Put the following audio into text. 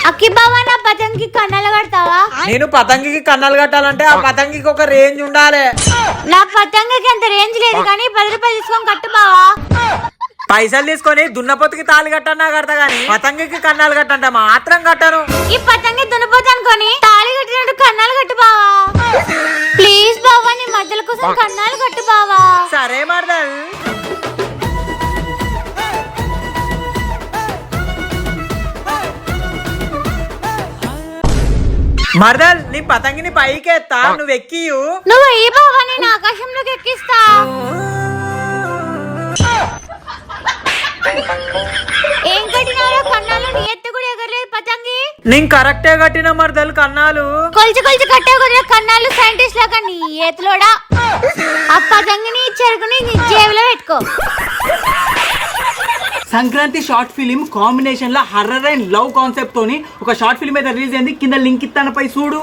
అక్కి బావా నా పతంగి కన్నాలు కడతావా? నేను పతంగికి కన్నాలు కట్టాలంటే ఆ పతంగికి ఒక రేంజ్ ఉండాలి. నా పతంగికి అంత రేంజ్ లేదు కానీ 10 రూపాయలు తీసుకొని కట్టు బావా. పైసలు తీసుకొని దున్నపోతుకి తాళి కట్టన్నా కడతా గానీ పతంగికి కన్నాలు కట్టంట మాత్రం కట్టను. ఈ పతంగి దున్నపోతు అనుకొని తాళి కట్టినట్టు కన్నాలు కట్టు బావా. ప్లీజ్ బావా, నీ మధ్యల కోసం కన్నాలు కట్టు బావా. సరే మర్దల్. మర్దల్ నీ పతంగిని పైకి ఎత్తా, నువ్వు ఎక్కియు. నువ్వు ఈ బావా, నేను ఆకాశంలోకి ఎక్కిస్తా. ఏం కట్టినారో కన్నాలు, నీ ఎత్తు కూడా ఎగరలేదు పతంగి. నేను కరెక్టే కట్టిన మర్దల్ కన్నాలు. కొలిచి కొలిచి కట్టే కుదిరే కన్నాలు సైంటిస్ట్ లాగా నీ ఎత్తులోడా. ఆ పతంగిని చెరుకుని నీ జేబులో పెట్టుకో. Sankranti short film combination law horror and love concept తోని ఒక షార్ట్ ఫిలిం అయితే రిలీజ్ అయింది. కింద లింక్ ఇస్తాను, పై చూడు.